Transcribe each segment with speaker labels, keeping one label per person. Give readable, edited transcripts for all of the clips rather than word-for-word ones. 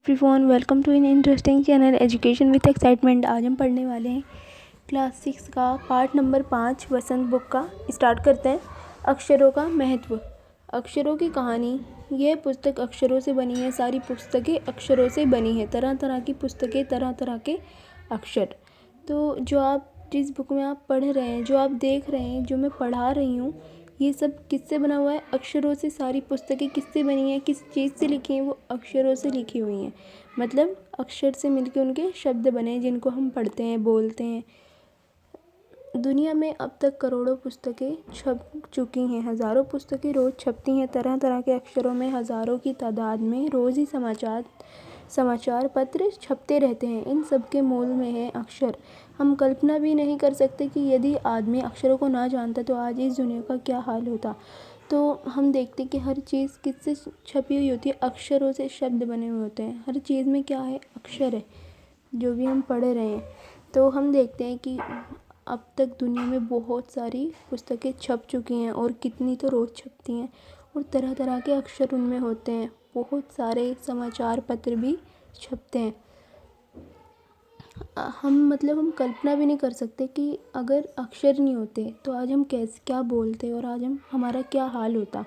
Speaker 1: Everyone, welcome to in interesting channel education with excitement. आज हम पढ़ने वाले हैं क्लास 6 का पार्ट नंबर 5 वसंत बुक का। स्टार्ट करते हैं। अक्षरों का महत्व। अक्षरों की कहानी। यह पुस्तक अक्षरों से बनी है। सारी पुस्तकें अक्षरों से बनी है। तरह तरह की पुस्तकें, तरह तरह के अक्षर। तो जो आप जिस बुक में आप पढ़ रहे हैं, जो आप देख रहे हैं, जो मैं पढ़ा रही हूँ, ये सब किससे बना हुआ है? अक्षरों से। सारी पुस्तकें किससे बनी हैं, किस चीज़ से लिखी हैं? वो अक्षरों से लिखी हुई हैं। मतलब अक्षर से मिलके उनके शब्द बने जिनको हम पढ़ते हैं, बोलते हैं। दुनिया में अब तक करोड़ों पुस्तकें छप चुकी हैं। हज़ारों पुस्तकें रोज़ छपती हैं, तरह तरह के अक्षरों में, हज़ारों की तादाद में। रोज़ ही समाचार पत्र छपते रहते हैं। इन सब के मूल में है अक्षर। हम कल्पना भी नहीं कर सकते कि यदि आदमी अक्षरों को ना जानता तो आज इस दुनिया का क्या हाल होता। तो हम देखते कि हर चीज़ किससे छपी हुई होती है? अक्षरों से शब्द बने हुए होते हैं। हर चीज़ में क्या है? अक्षर है, जो भी हम पढ़ रहे हैं। तो हम देखते हैं कि अब तक दुनिया में बहुत सारी पुस्तकें छप चुकी हैं और कितनी तो रोज़ छपती हैं, और तरह तरह के अक्षर उनमें होते हैं। बहुत सारे समाचार पत्र भी छपते हैं। हम कल्पना भी नहीं कर सकते कि अगर अक्षर नहीं होते तो आज हम क्या बोलते और आज हमारा क्या हाल होता।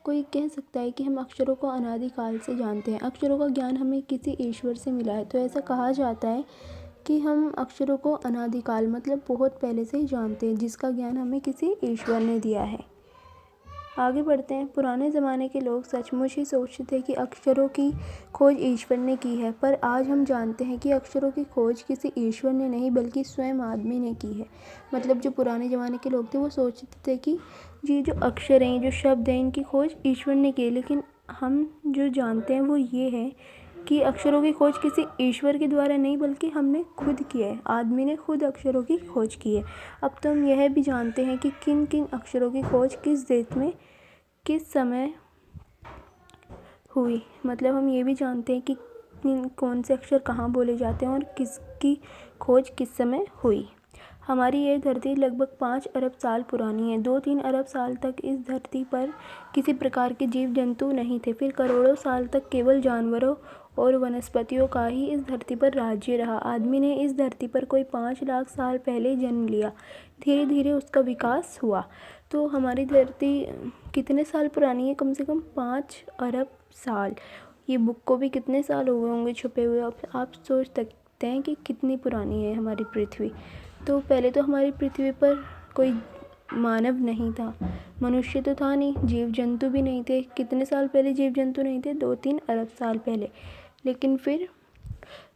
Speaker 1: कोई कह सकता है कि हम अक्षरों को अनादिकाल से जानते हैं। अक्षरों का ज्ञान हमें किसी ईश्वर से मिला है। तो ऐसा कहा जाता है कि हम अक्षरों को अनादिकाल मतलब बहुत पहले से ही जानते हैं, जिसका ज्ञान हमें किसी ईश्वर ने दिया है। आगे बढ़ते हैं। पुराने ज़माने के लोग सचमुच ही सोचते थे कि अक्षरों की खोज ईश्वर ने की है, पर आज हम जानते हैं कि अक्षरों की खोज किसी ईश्वर ने नहीं बल्कि स्वयं आदमी ने की है। मतलब जो पुराने ज़माने के लोग थे वो सोचते थे कि ये जो अक्षर हैं, जो शब्द हैं, इनकी खोज ईश्वर ने की है। लेकिन हम जो जानते हैं वो ये है कि अक्षरों की खोज किसी ईश्वर के द्वारा नहीं बल्कि हमने खुद की है। आदमी ने खुद अक्षरों की खोज की है। अब तो हम यह भी जानते हैं कि किन किन अक्षरों की खोज किस देश में किस समय हुई। मतलब हम ये भी जानते हैं कि कौन से अक्षर कहाँ बोले जाते हैं और किसकी खोज किस समय हुई। हमारी ये धरती लगभग 5 अरब साल पुरानी है। 2-3 अरब साल तक इस धरती पर किसी प्रकार के जीव जंतु नहीं थे। फिर करोड़ों साल तक केवल जानवरों और वनस्पतियों का ही इस धरती पर राज्य रहा। आदमी ने इस धरती पर कोई 5 लाख साल पहले जन्म लिया। धीरे धीरे उसका विकास हुआ। तो हमारी धरती कितने साल पुरानी है? कम से कम 5 अरब साल। ये बुक को भी कितने साल हो गए होंगे छुपे हुए। आप सोच सकते हैं कि कितनी पुरानी है हमारी पृथ्वी। तो पहले तो हमारी पृथ्वी पर कोई मानव नहीं था, मनुष्य तो था नहीं, जीव जंतु भी नहीं थे। कितने साल पहले जीव जंतु नहीं थे? 2-3 अरब साल पहले। लेकिन फिर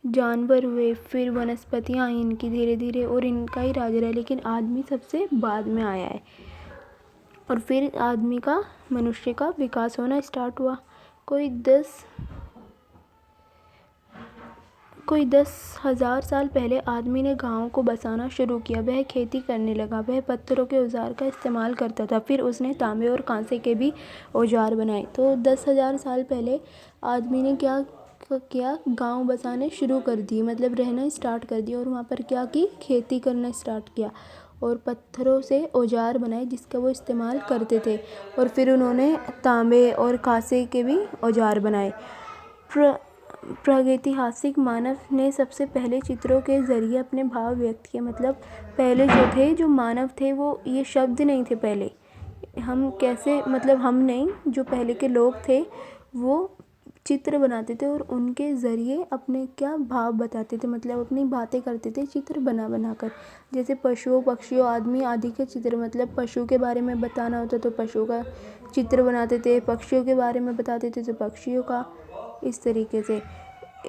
Speaker 1: जानवर हुए, फिर वनस्पतियाँ आई इनकी धीरे धीरे, और इनका ही राज रहा। लेकिन आदमी सबसे बाद में आया है, और फिर आदमी का, मनुष्य का विकास होना स्टार्ट हुआ। कोई 10,000 साल पहले आदमी ने गाँव को बसाना शुरू किया। वह खेती करने लगा। वह पत्थरों के औजार का इस्तेमाल करता था। फिर उसने तांबे और कांसे के भी औजार बनाए। तो 10,000 साल पहले आदमी ने क्या किया? गांव बसाने शुरू कर दिए, मतलब रहना स्टार्ट कर दिया। और वहाँ पर क्या की? खेती करना स्टार्ट किया, और पत्थरों से औजार बनाए जिसका वो इस्तेमाल करते थे। और फिर उन्होंने तांबे और कांसे के भी औजार बनाए। प्रागैतिहासिक मानव ने सबसे पहले चित्रों के ज़रिए अपने भाव व्यक्त किए। मतलब पहले जो मानव थे वो ये शब्द नहीं थे पहले। हम कैसे, मतलब हम नहीं, जो पहले के लोग थे वो चित्र बनाते थे और उनके ज़रिए अपने क्या भाव बताते थे, मतलब अपनी बातें करते थे चित्र बना कर। जैसे पशुओं, पक्षियों, आदमी आदि के चित्र। मतलब पशु के बारे में बताना होता तो पशु का चित्र बनाते थे, पक्षियों के बारे में बताते थे तो पक्षियों का। इस तरीके से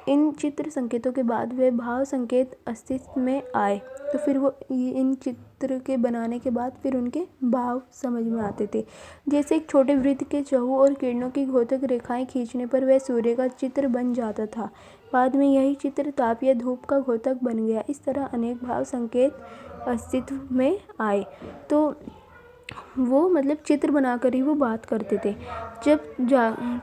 Speaker 1: इन चित्र संकेतों के बाद वे भाव संकेत अस्तित्व में आए। तो फिर वो इन चित्र के बनाने के बाद फिर उनके भाव समझ में आते थे। जैसे एक छोटे वृत्त के चहुँ और किरणों की घोतक रेखाएं खींचने पर वह सूर्य का चित्र बन जाता था। बाद में यही चित्र ताप या धूप का घोतक बन गया। इस तरह अनेक भाव संकेत अस्तित्व में आए। तो वो मतलब चित्र बनाकर ही वो बात करते थे।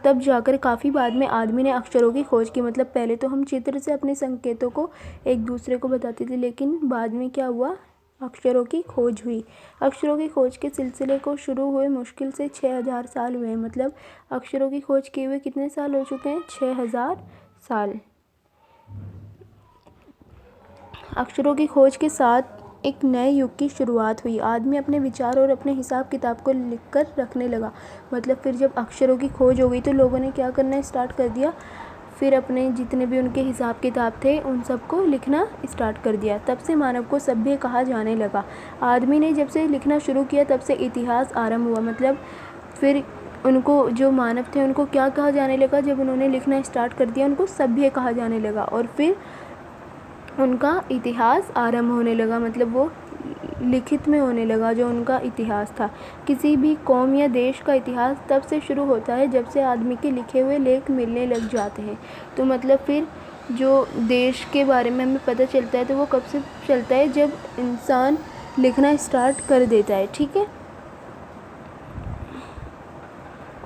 Speaker 1: तब जाकर काफ़ी बाद में आदमी ने अक्षरों की खोज की। मतलब पहले तो हम चित्र से अपने संकेतों को एक दूसरे को बताते थे, लेकिन बाद में क्या हुआ? अक्षरों की खोज हुई। अक्षरों की खोज के सिलसिले को शुरू हुए मुश्किल से 6,000 साल हुए। मतलब अक्षरों की खोज किए हुए कितने साल हो चुके हैं? 6,000 साल। अक्षरों की खोज के साथ एक नए युग की शुरुआत हुई। आदमी अपने विचार और अपने हिसाब किताब को लिखकर रखने लगा। मतलब फिर जब अक्षरों की खोज हो गई तो लोगों ने क्या करना स्टार्ट कर दिया, फिर अपने जितने भी उनके हिसाब किताब थे उन सबको लिखना स्टार्ट कर दिया। तब से मानव को सभ्य कहा जाने लगा। आदमी ने जब से लिखना शुरू किया तब से इतिहास आरंभ हुआ। मतलब फिर उनको, जो मानव थे, उनको क्या कहा जाने लगा, जब उन्होंने लिखना स्टार्ट कर दिया उनको सभ्य कहा जाने लगा और फिर उनका इतिहास आरंभ होने लगा। मतलब वो लिखित में होने लगा जो उनका इतिहास था। किसी भी कौम या देश का इतिहास तब से शुरू होता है जब से आदमी के लिखे हुए लेख मिलने लग जाते हैं। तो मतलब फिर जो देश के बारे में हमें पता चलता है तो वो कब से चलता है, जब इंसान लिखना स्टार्ट कर देता है। ठीक है,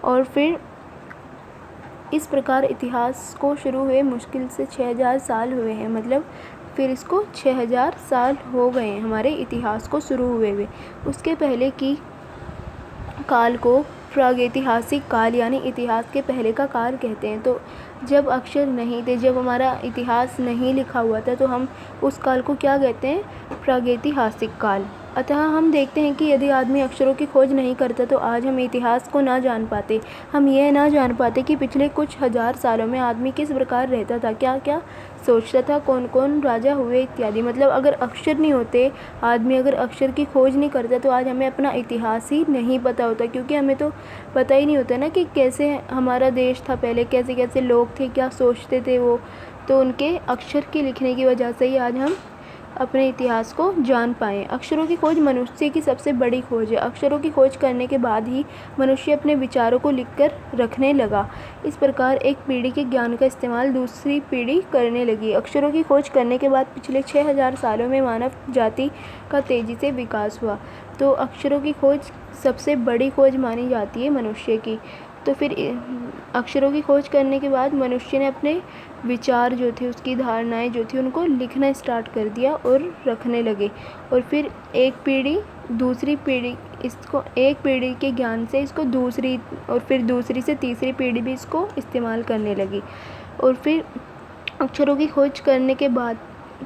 Speaker 1: और फिर इस प्रकार इतिहास को शुरू हुए मुश्किल से 6000 साल हुए हैं। मतलब फिर इसको 6000 साल हो गए हैं हमारे इतिहास को शुरू हुए हुए। उसके पहले की काल को प्रागैतिहासिक काल यानी इतिहास के पहले का काल कहते हैं। तो जब अक्षर नहीं थे, जब हमारा इतिहास नहीं लिखा हुआ था, तो हम उस काल को क्या कहते हैं, प्रागैतिहासिक काल। अतः हम देखते हैं कि यदि आदमी अक्षरों की खोज नहीं करता तो आज हम इतिहास को ना जान पाते। हम यह ना जान पाते कि पिछले कुछ हज़ार सालों में आदमी किस प्रकार रहता था, क्या क्या सोचता था, कौन कौन राजा हुए इत्यादि। मतलब अगर अक्षर नहीं होते, आदमी अगर अक्षर की खोज नहीं करता तो आज हमें अपना इतिहास ही नहीं पता होता, क्योंकि हमें तो पता ही नहीं होता ना कि कैसे हमारा देश था पहले, कैसे कैसे लोग थे, क्या सोचते थे वो। तो उनके अक्षर के लिखने की वजह से ही आज हम अपने इतिहास को जान पाएँ। अक्षरों की खोज मनुष्य की सबसे बड़ी खोज है। अक्षरों की खोज करने के बाद ही मनुष्य अपने विचारों को लिखकर रखने लगा। इस प्रकार एक पीढ़ी के ज्ञान का इस्तेमाल दूसरी पीढ़ी करने लगी। अक्षरों की खोज करने के बाद पिछले 6000 सालों में मानव जाति का तेज़ी से विकास हुआ। तो अक्षरों की खोज सबसे बड़ी खोज मानी जाती है मनुष्य की। तो फिर अक्षरों की खोज करने के बाद मनुष्य ने अपने विचार जो थे, उसकी धारणाएं जो थी, उनको लिखना स्टार्ट कर दिया और रखने लगे। और फिर एक पीढ़ी दूसरी पीढ़ी, इसको एक पीढ़ी के ज्ञान से इसको दूसरी, और फिर दूसरी से तीसरी पीढ़ी भी इसको इस्तेमाल करने लगी। और फिर अक्षरों की खोज करने के बाद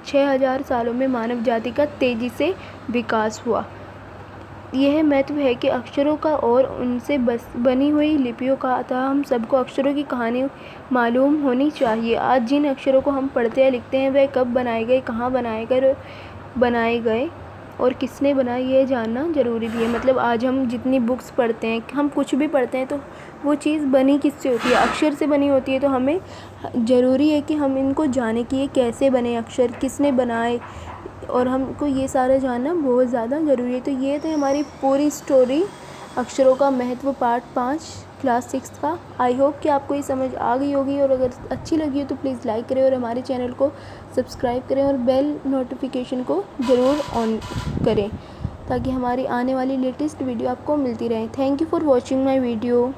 Speaker 1: 6000 सालों में मानव जाति का तेज़ी से विकास हुआ। यह महत्व है कि अक्षरों का और उनसे बनी हुई लिपियों का। अतः हम सबको अक्षरों की कहानी मालूम होनी चाहिए। आज जिन अक्षरों को हम पढ़ते या लिखते हैं वह कब बनाए गए, कहाँ बनाए गए और किसने बनाए, यह जानना ज़रूरी भी है। मतलब आज हम जितनी बुक्स पढ़ते हैं, हम कुछ भी पढ़ते हैं तो वो चीज़ बनी किससे होती है, अक्षर से बनी होती है। तो हमें ज़रूरी है कि हम इनको जानें कि ये कैसे बने अक्षर, किसने बनाए, और हमको ये सारा जानना बहुत ज़्यादा ज़रूरी है। तो ये तो हमारी पूरी स्टोरी अक्षरों का महत्व पार्ट 5 क्लास 6 का। आई होप कि आपको ये समझ आ गई होगी, और अगर अच्छी लगी हो तो प्लीज़ लाइक करें और हमारे चैनल को सब्सक्राइब करें और बेल नोटिफिकेशन को ज़रूर ऑन करें ताकि हमारी आने वाली लेटेस्ट वीडियो आपको मिलती रहे। Thank you for watching my video.